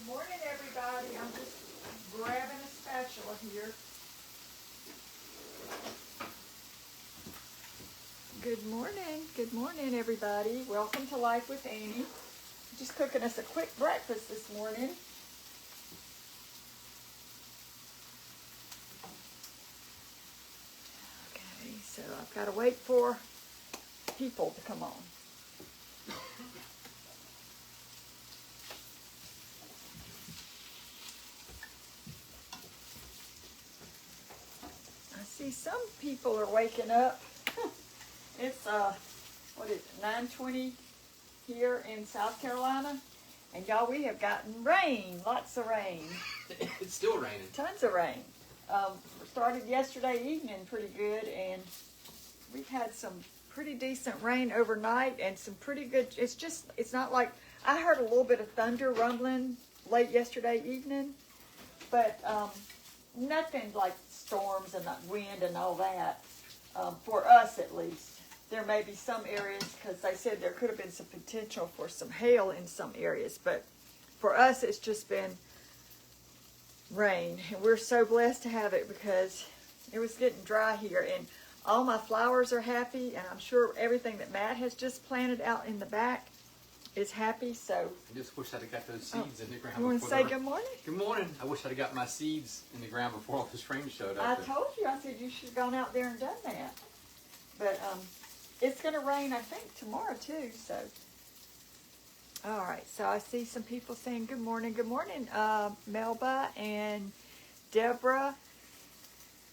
Good morning, everybody. I'm just grabbing a spatula here. Good morning, everybody. Welcome to Life with Annie. Just cooking us a quick breakfast this morning. Okay, so I've got to wait for people to come on. I see some people are waking up. It's what is it, 9:20 here in South Carolina, and y'all, we have gotten rain, lots of rain. It's still raining. Tons of rain. Started yesterday evening pretty good, and we've had some pretty decent rain overnight and some pretty good. It's not like I heard a little bit of thunder rumbling late yesterday evening, but nothing like storms and wind and all that. For us, at least. There may be some areas, because they said there could have been some potential for some hail in some areas, but for us, it's just been rain, and we're so blessed to have it because it was getting dry here, and all my flowers are happy, and I'm sure everything that Matt has just planted out in the back is happy. So I just wish I'd have got those seeds in the ground. You want to say good morning? Good morning. I wish I'd have got my seeds in the ground before all this rain showed up. I told you, I said you should have gone out there and done that. But it's going to rain, I think, tomorrow too. So, all right. So I see some people saying good morning. Good morning, Melba and Deborah.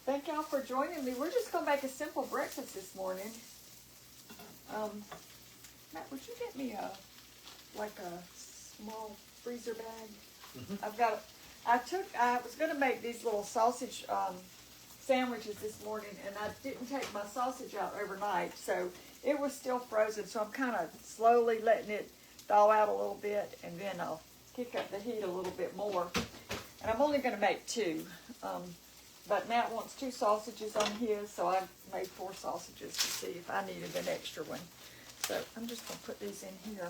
Thank y'all for joining me. We're just going to make a simple breakfast this morning. Matt, would you get me a small freezer bag? Mm-hmm. I was going to make these little sausage sandwiches this morning, and I didn't take my sausage out overnight, so it was still frozen, so I'm kind of slowly letting it thaw out a little bit, and then I'll kick up the heat a little bit more. And I'm only going to make two, but Matt wants 2 sausages on his, so I made 4 sausages to see if I needed an extra one. So I'm just going to put these in here,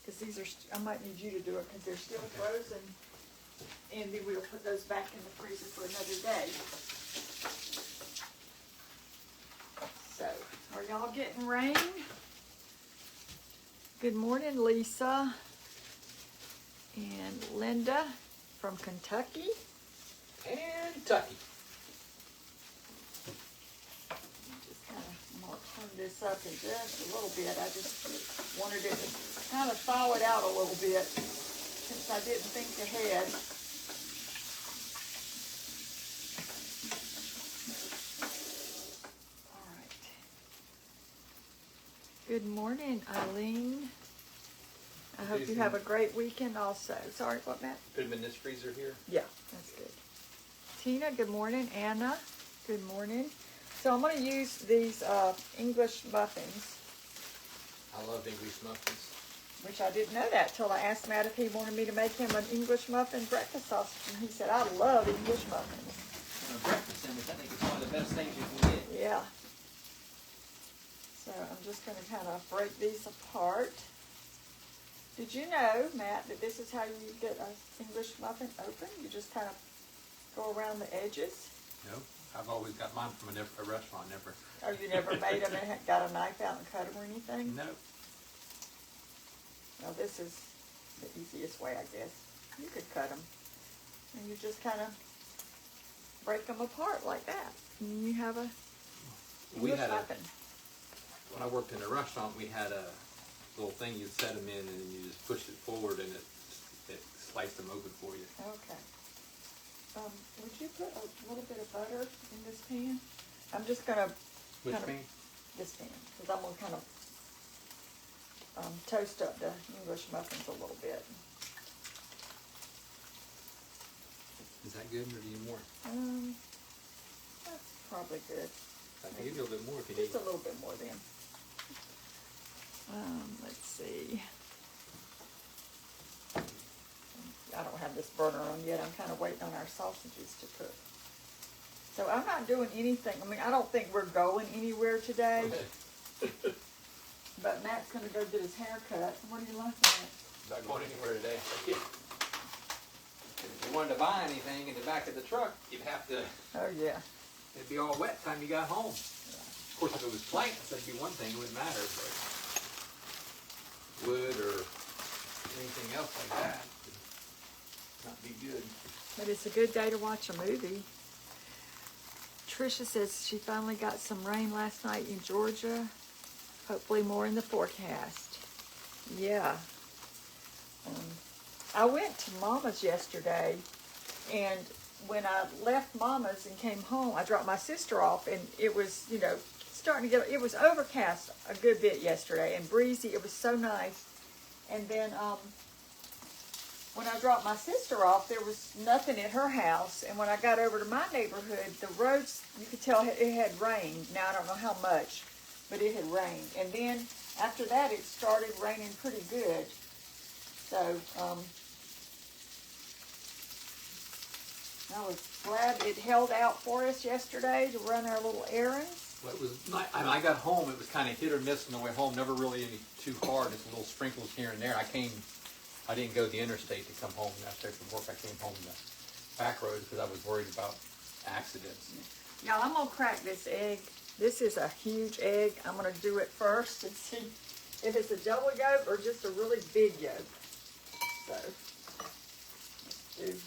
because these are, I might need you to do it because they're still frozen, and then we'll put those back in the freezer for another day. So, are y'all getting rain? Good morning, Lisa and Linda from Kentucky. Kentucky. Just kind of turn this up in just a little bit. I just wanted it to kind of thaw it out a little bit since I didn't think ahead. Good morning, Eileen. I hope you have a great weekend also. Sorry, what, Matt? Put them in this freezer here? Yeah, that's good. Tina, good morning. Anna, good morning. So I'm going to use these English muffins. I love English muffins. Which I didn't know that till I asked Matt if he wanted me to make him an English muffin breakfast sausage. And he said, I love English muffins. A breakfast sandwich, I think it's one of the best things you can get. Yeah. So I'm just going to kind of break these apart. Did you know, Matt, that this is how you get an English muffin open? You just kind of go around the edges? No, I've always got mine from a restaurant, never. Oh, you never made them and got a knife out and cut them or anything? No. Well, this is the easiest way, I guess. You could cut them. And you just kind of break them apart like that. And you have a English muffin. When I worked in a restaurant, we had a little thing you'd set them in, and then you just push it forward, and it sliced them open for you. Okay. Would you put a little bit of butter in this pan? I'm just going to... Which pan? This pan, because I'm going to kind of toast up the English muffins a little bit. Is that good, or do you need more? That's probably good. I can give you a little bit more if you need. Just a little bit more then. Let's see. I don't have this burner on yet. I'm kind of waiting on our sausages to cook. So I'm not doing anything. I mean, I don't think we're going anywhere today. But Matt's going to go get his hair cut. What are you laughing at? Not going anywhere today. wanted to buy anything in the back of the truck, you'd have to, Oh, yeah. it'd be all wet time you got home. Of course, if it was plants, that'd be one thing, it wouldn't matter, but wood or anything else like that would not be good. But it's a good day to watch a movie. Tricia says she finally got some rain last night in Georgia. Hopefully more in the forecast. Yeah. I went to Mama's yesterday, and when I left Mama's and came home, I dropped my sister off, and it was, you know, starting to get, it was overcast a good bit yesterday and breezy. It was so nice. And then when I dropped my sister off, there was nothing at her house. And when I got over to my neighborhood, the roads, you could tell it had rained. Now, I don't know how much, but it had rained. And then after that, it started raining pretty good. So, I was glad it held out for us yesterday to run our little errands. Well, it was. I got home. It was kind of hit or miss on the way home. Never really any too hard. Just little sprinkles here and there. I didn't go to the interstate to come home after from work. I came home the back roads because I was worried about accidents. Now I'm gonna crack this egg. This is a huge egg. I'm gonna do it first and see if it's a double yolk or just a really big yolk. So let's do this.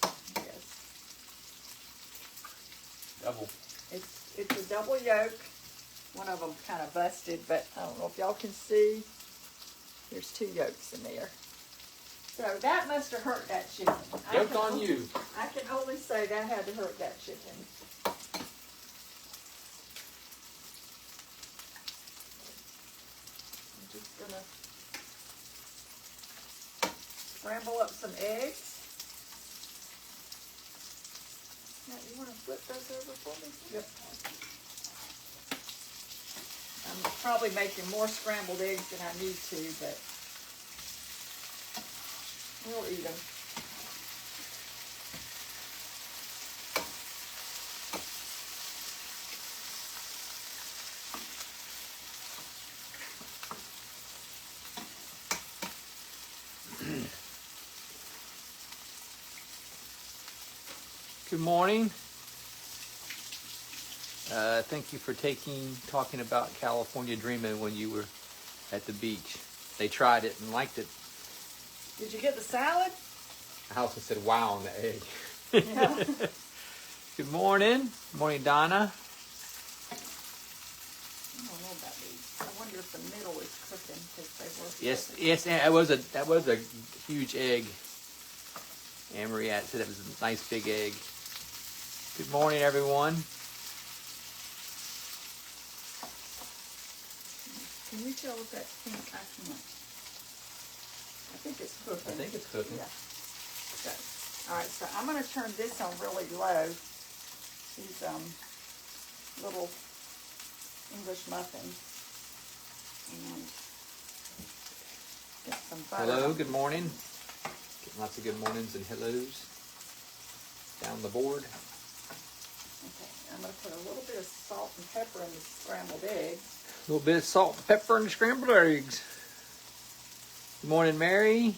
Double. It's a double yolk. One of them kind of busted, but I don't know if y'all can see. There's 2 yolks in there. So that must have hurt that chicken. Yolk on you. I can only say that had to hurt that chicken. I'm just gonna scramble up some eggs. Now, you want to flip those over for me? Yep. I'm probably making more scrambled eggs than I need to, but we'll eat them. Good morning. Thank you for talking about California Dreaming when you were at the beach. They tried it and liked it. Did you get the salad? Allison said, "Wow" on the egg. Yeah. Good morning. Good morning, Donna. I don't know about these. I wonder if the middle is cooking because they were. Yes. That was a huge egg. Anne-Marie said it was a nice big egg. Good morning, everyone. Can you tell if that's pink? I can't. I think it's cooking. I think it's cooking. Yeah. So, all right. So I'm going to turn this on really low. These little English muffins, and get some butter. Hello. Good morning. Getting lots of good mornings and hellos down the board. Okay. I'm going to put a little bit of salt and pepper in the scrambled eggs. A little bit of salt and pepper and scrambled eggs. Good morning, Mary.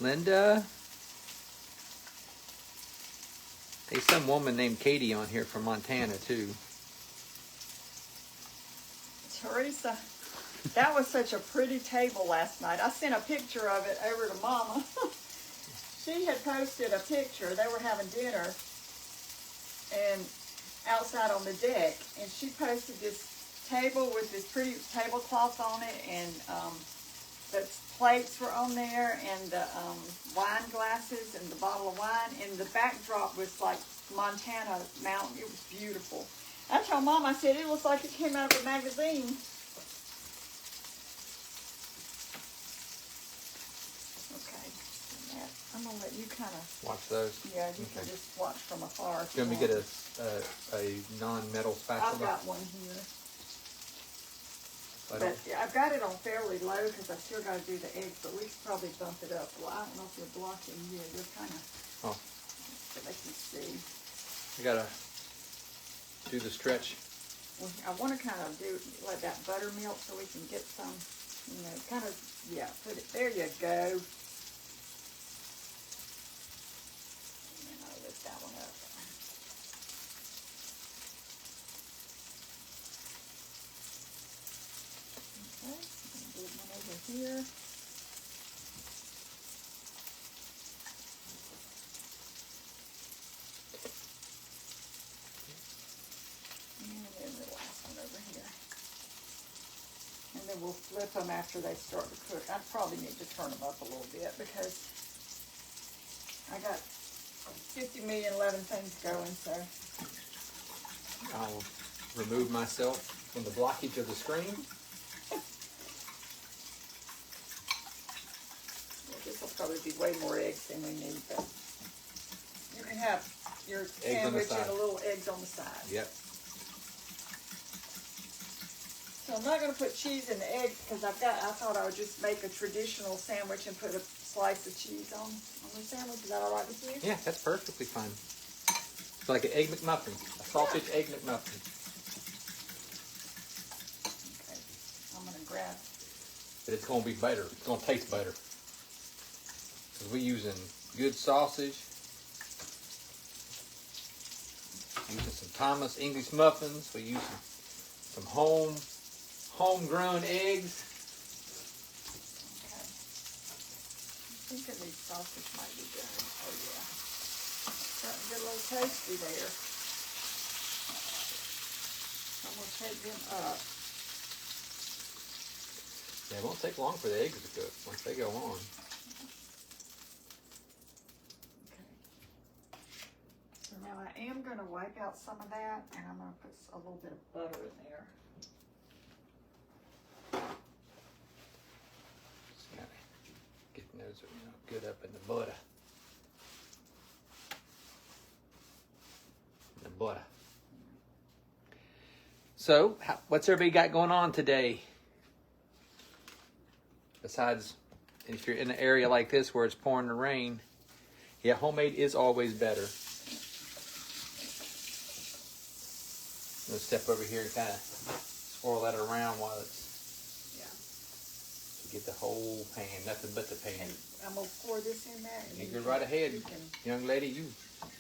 Linda. There's some woman named Katie on here from Montana, too. Teresa, that was such a pretty table last night. I sent a picture of it over to Mama. She had posted a picture. They were having dinner and outside on the deck, and she posted this table with this pretty tablecloth on it, and the plates were on there, and the wine glasses and the bottle of wine, and the backdrop was like Montana mountain. It was beautiful. I told Mom, I said, it looks like it came out of a magazine. Okay, and that, I'm going to let you kind of... Watch those. Yeah, you can just watch from afar. Do you want me to get a non-metal spatula? I've got one here. I But don't- yeah, I've got it on fairly low because I still got to do the eggs, but we should probably bump it up. Well, I don't know if you're blocking here. You're kind of, Oh, so they can see. I gotta do the stretch. Well, I want to kind of let that butter melt so we can get some, you know, kind of, yeah, put it, there you go. flip them after they start to cook. I probably need to turn them up a little bit because I got 50,000,011 things going, so. I'll remove myself from the blockage of the screen. Well, this will probably be way more eggs than we need, but you can have your sandwich and a little eggs on the side. Yep. So I'm not going to put cheese in the eggs because I thought I would just make a traditional sandwich and put a slice of cheese on the sandwich. Is that all right with you? Yeah, that's perfectly fine. It's like an egg McMuffin, a sausage egg McMuffin. Okay, I'm going to grab. But it's going to be better. It's going to taste better. Because we're using good sausage. Using some Thomas English muffins. We're using some homegrown eggs. Okay. I think these sausage might be good. Oh yeah. Starting to get a little tasty there. I'm going to take them up. Yeah, it won't take long for the eggs to cook once they go on. Okay. So now I am going to wipe out some of that, and I'm going to put a little bit of butter in there. Just kind of getting those good up in the butter. So, what's everybody got going on today? Besides, if you're in an area like this where it's pouring the rain, yeah, homemade is always better. I'm going to step over here and kind of swirl that around while it's, to get the whole pan, nothing but the pan. And I'm going to pour this in there. And You go right ahead, young lady,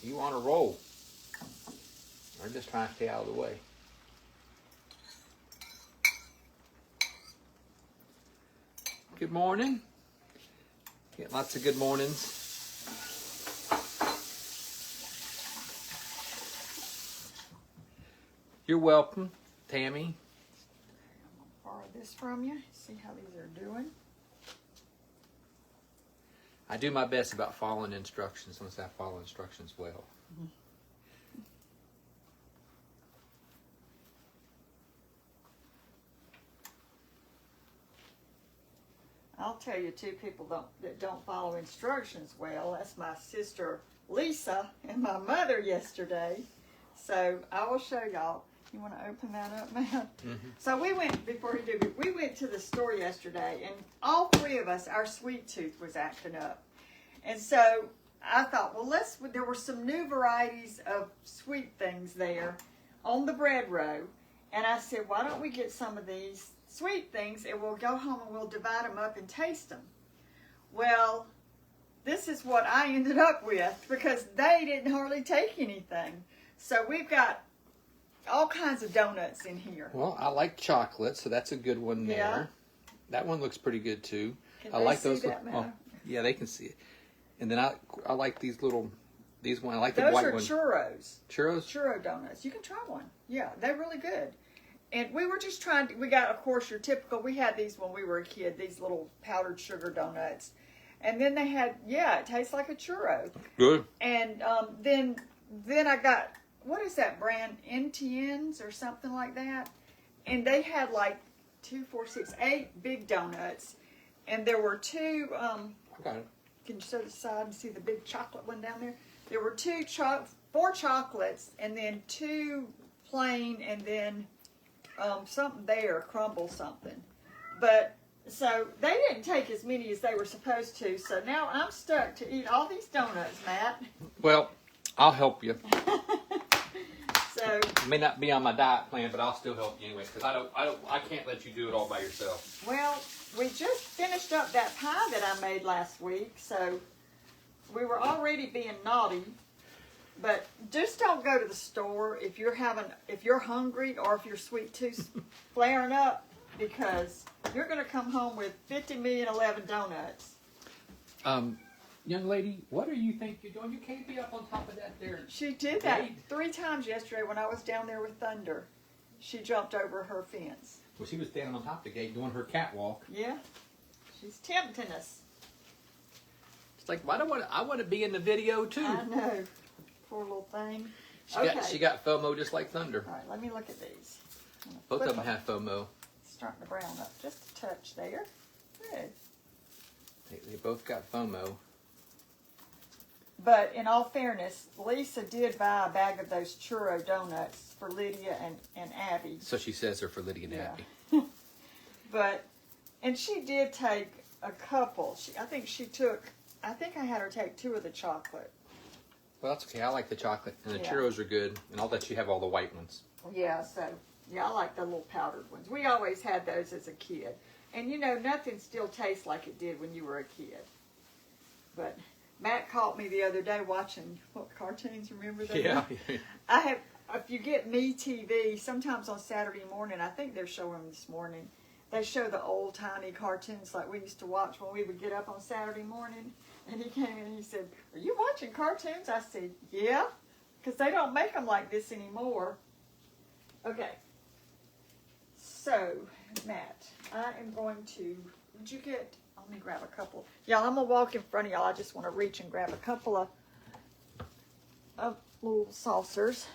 you on a roll. I'm just trying to stay out of the way. Good morning. Get lots of good mornings. You're welcome, Tammy. I'm going to borrow this from you. See how these are doing. I do my best about following instructions once I follow instructions well. I'll tell you two people that don't follow instructions well. That's my sister Lisa and my mother yesterday. So I will show y'all. You want to open that up, man? Mm-hmm. So we went to the store yesterday, and all three of us, our sweet tooth was acting up. And so I thought, well, there were some new varieties of sweet things there on the bread row. And I said, why don't we get some of these sweet things and we'll go home and we'll divide them up and taste them. Well, this is what I ended up with because they didn't hardly take anything. So we've got all kinds of donuts in here. Well, I like chocolate, so that's a good one there. Yeah. That one looks pretty good too. I like those. Yeah, they can see it. And then I like these ones. I like the those white are one. churros. Churros? Churro donuts. You can try one. Yeah, they're really good. And we were just we got, of course, your typical, we had these when we were a kid, these little powdered sugar donuts. And then they had, it tastes like a churro. Good. And then I got, what is that brand? NTNs or something like that. And they had like 2, 4, 6, 8 big donuts. And there were two, Okay. Can you set aside and see the big chocolate one down there? There were 4 chocolates and then 2 plain and then something there, crumble something. But, so they didn't take as many as they were supposed to. So now I'm stuck to eat all these donuts, Matt. Well, I'll help you. So I may not be on my diet plan, but I'll still help you anyway, because I can't let you do it all by yourself. Well, we just finished up that pie that I made last week, so we were already being naughty. But just don't go to the store if you're hungry or if your sweet tooth's flaring up, because you're going to come home with 50,011 donuts. Young lady, what do you think you're doing? You can't be up on top of that there. She did that 3 times yesterday when I was down there with Thunder. She jumped over her fence. Well, she was standing on top of the gate doing her catwalk. Yeah. She's tempting us. It's like, why do I want to be in the video too? I know. Poor little thing. She got FOMO just like Thunder. All right, let me look at these. Both of them have FOMO. Starting to brown up just a touch there. Good. They both got FOMO. But in all fairness, Lisa did buy a bag of those churro donuts for Lydia and Abby. So she says they're for Lydia and Abby. And she did take a couple. I think I had her take 2 of the chocolate. Well, that's okay. I like the chocolate. And the Yeah. churros are good. And I'll let you have all the white ones. Yeah, I like the little powdered ones. We always had those as a kid. And you know, nothing still tastes like it did when you were a kid. But Matt caught me the other day watching cartoons, remember that? Yeah. If you get Me TV, sometimes on Saturday morning, I think they're showing them this morning, they show the old tiny cartoons like we used to watch when we would get up on Saturday morning. And he came in and he said, "Are you watching cartoons?" I said, "Yeah," because they don't make them like this anymore. Okay. So, Matt, I am going to, let me grab a couple. Y'all, I'm going to walk in front of y'all. I just want to reach and grab a couple of little saucers.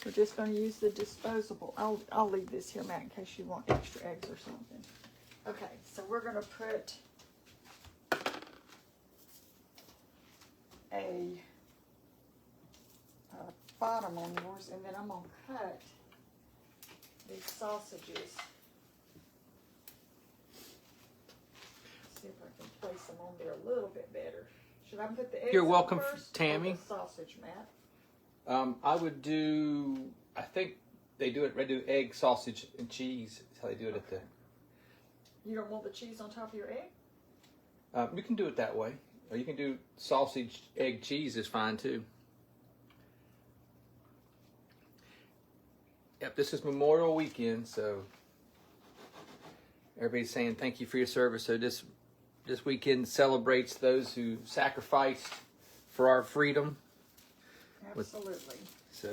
We're just going to use the disposable. I'll leave this here, Matt, in case you want extra eggs or something. Okay, so we're going to put a bottom on yours, and then I'm going to cut these sausages. See if I can place them on there a little bit better. Should I put the eggs You're on welcome, first, Tammy. or the sausage, Matt? I would do, I think they do egg, sausage, and cheese. That's how they do it at the... You don't want the cheese on top of your egg? We can do it that way. Or you can do sausage, egg, cheese is fine too. Yep, this is Memorial Weekend, so everybody's saying thank you for your service. So this weekend celebrates those who sacrificed for our freedom. Absolutely. So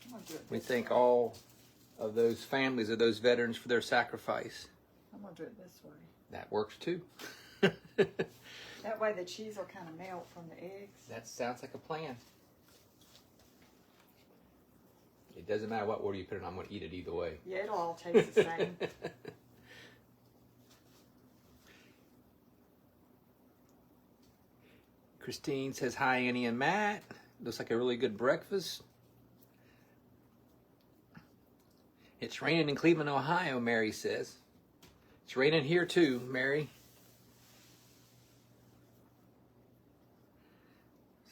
I'm gonna do it we this thank way. all of those families of those veterans for their sacrifice. I'm gonna do it this way. That works too. That way the cheese will kind of melt from the eggs. That sounds like a plan. It doesn't matter what order you put it in. I'm going to eat it either way. Yeah, it'll all taste the same. Christine says, "Hi, Annie and Matt. Looks like a really good breakfast." It's raining in Cleveland, Ohio, Mary says. It's raining here too, Mary.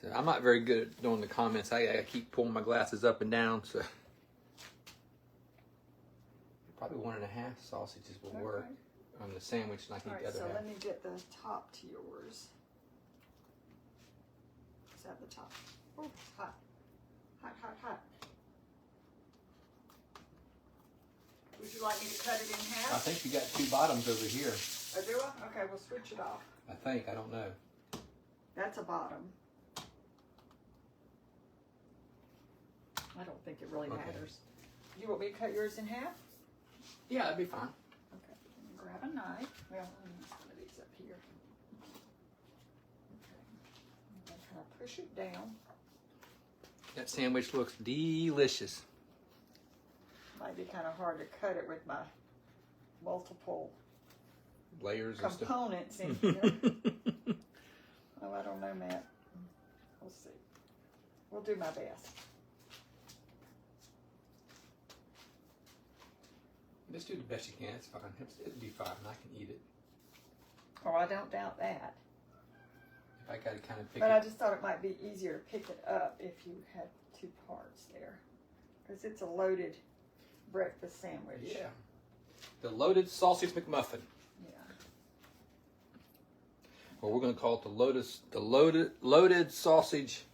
So I'm not very good at doing the comments. I keep pulling my glasses up and down, so probably 1.5 sausages will work on the sandwich, and I can All eat right, the so other half. let me get the top to yours. Is that the top? Oh, it's hot. Hot, hot, hot. Would you like me to cut it in half? I think you got 2 bottoms over here. Oh, do I? Okay, we'll switch it off. I think. I don't know. That's a bottom. I don't think it really Okay. matters. You want me to cut yours in half? Yeah, that'd be fine. Okay, let me grab a knife. Well, let me use one of these up here. Okay, I'm gonna kind of push it down. That sandwich looks delicious. Might be kind of hard to cut it with my multiple Layers and stuff. components in here. Oh, I don't know, Matt. We'll see. We'll do my best. Just do the best you can. It's fine. It'll be fine. I can eat it. Oh, I don't doubt that. If I got to kind of pick But I it. just thought it might be easier to pick it up if you had 2 parts there. Because it's a loaded breakfast sandwich. Yeah. The loaded sausage McMuffin. Yeah. Or we're going to call it the loaded sausage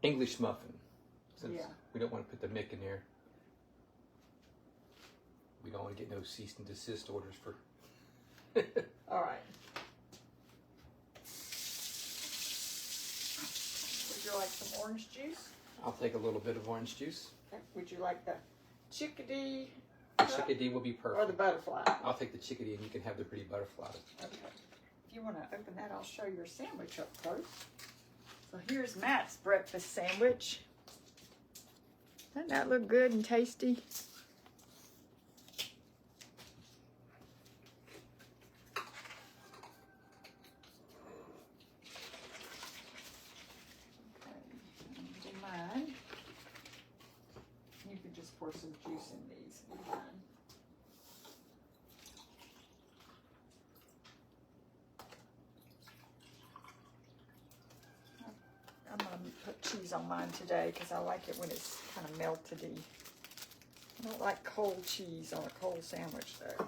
English muffin. Since Yeah. we don't want to put the Mick in there. We don't want to get no cease and desist orders for. All right. Would you like some orange juice? I'll take a little bit of orange juice. Would you like the chickadee Chickadee will be or the perfect. butterfly? I'll take the chickadee, and you can have the pretty butterfly. Okay. If you want to open that, I'll show your sandwich up close. So here's Matt's breakfast sandwich. Doesn't that look good and tasty? Okay, do mine. You can just pour some juice in these. And be done. I'm going to put cheese on mine today because I like it when it's kind of melted-y. I don't like cold cheese on a cold sandwich though.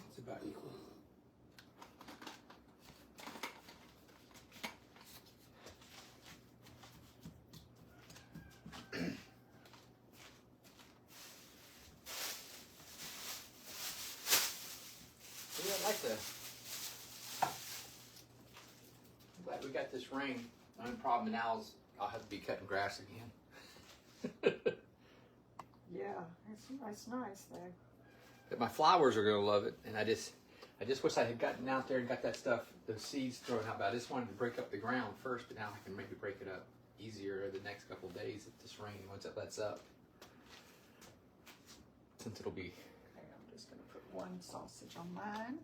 It's about equal. Yeah, I'd like to. I'm glad we got this rain. The only problem now is I'll have to be cutting grass again. Yeah, it's nice though. But my flowers are gonna love it, and I just wish I had gotten out there and got that stuff, those seeds thrown out. But I just wanted to break up the ground first, but now I can maybe break it up easier the next couple of days if this rain once it lets up. Since it'll be. Okay, I'm just going to put one sausage on mine.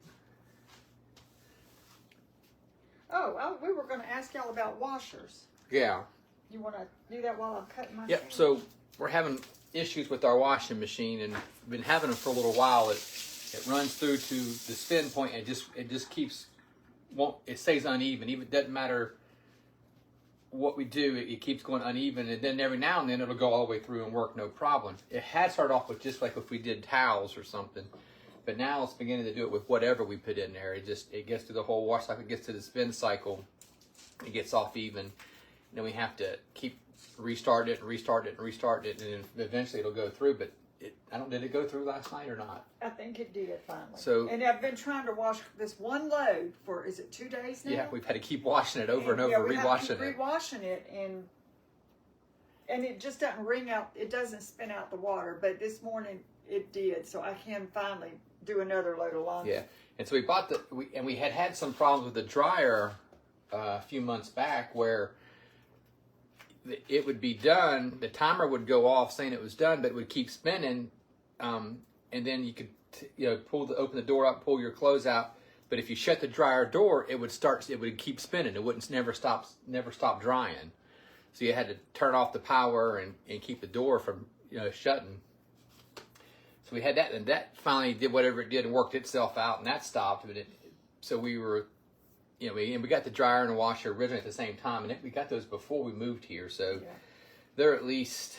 Oh, we were going to ask y'all about washers. Yeah. You want to do that while I'm cutting my Yep. sandwich? So we're having issues with our washing machine, and we've been having them for a little while. It runs through to the spin point, and it just keeps it stays uneven. Even doesn't matter what we do, it keeps going uneven, and then every now and then it'll go all the way through and work no problem. It had started off with just like if we did towels or something, but now it's beginning to do it with whatever we put in there. It gets through the whole wash cycle, it gets to the spin cycle, it gets off even, and then we have to keep restart it, and then eventually it'll go through. But did it go through last night or not? I think it did finally. So, and I've been trying to wash this one load for, is it 2 days now? Yeah, we've had to keep washing it over and over, yeah, we rewashing have to keep rewashing it, and it just doesn't wring out, it doesn't spin out the water, but this morning it did, so I can finally do another load of laundry. Yeah, and so we bought we had some problems with the dryer a few months back where it would be done, the timer would go off saying it was done, but it would keep spinning, and then you could open the door up, pull your clothes out. But if you shut the dryer door, it would keep spinning. It wouldn't never stop drying. So you had to turn off the power and keep the door from shutting. So we had that, and that finally did whatever it did and worked itself out, and that stopped. But so we were, we got the dryer and the washer originally at the same time, and we got those before we moved here. So Yeah. they're at least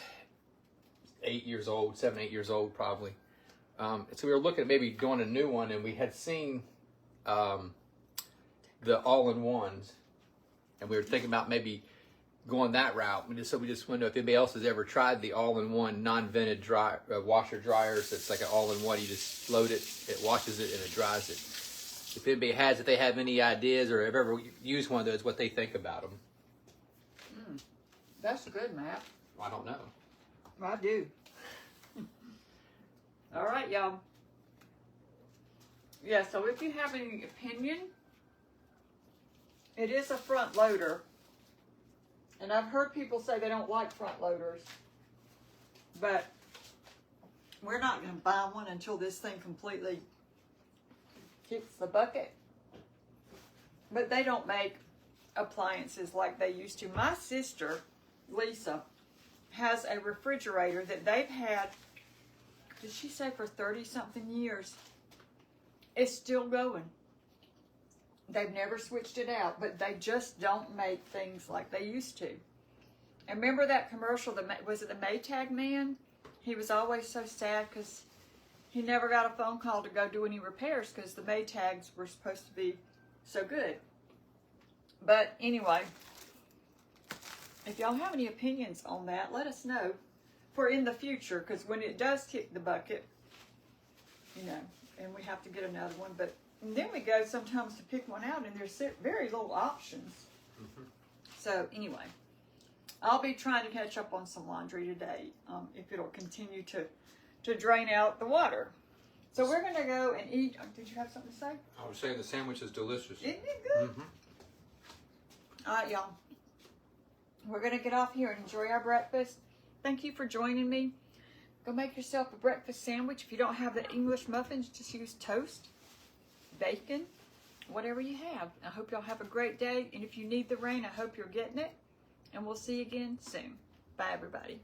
8 years old, 7, 8 years old probably. So we were looking at maybe doing a new one, and we had seen the all-in-ones, and we were thinking about maybe going that route. We just wanted to know if anybody else has ever tried the all-in-one non-vented washer dryers. It's like an all-in-one. You just load it, it washes it, and it dries it. If anybody has, if they have any ideas or have ever used one of those, what they think about them. That's good, Matt. I don't know. I do. All right, y'all. Yeah, so if you have any opinion, it is a front loader. And I've heard people say they don't like front loaders. But we're not going to buy one until this thing completely kicks the bucket. But they don't make appliances like they used to. My sister, Lisa, has a refrigerator that they've had, did she say for 30-something years? It's still going. They've never switched it out, but they just don't make things like they used to. And remember that commercial, was it the Maytag man? He was always so sad because he never got a phone call to go do any repairs because the Maytags were supposed to be so good. But anyway, if y'all have any opinions on that, let us know for in the future, because when it does kick the bucket, and we have to get another one, but then we go sometimes to pick one out, and there's very little options. Mm-hmm. So anyway, I'll be trying to catch up on some laundry today, if it'll continue to drain out the water. So we're gonna go and eat. Did you have something to say? I was saying the sandwich is delicious. Isn't it good? Mm-hmm. All right, y'all. We're gonna get off here and enjoy our breakfast. Thank you for joining me. Go make yourself a breakfast sandwich. If you don't have the English muffins, just use toast, bacon, whatever you have. I hope y'all have a great day. And if you need the rain, I hope you're getting it. And we'll see you again soon. Bye, everybody.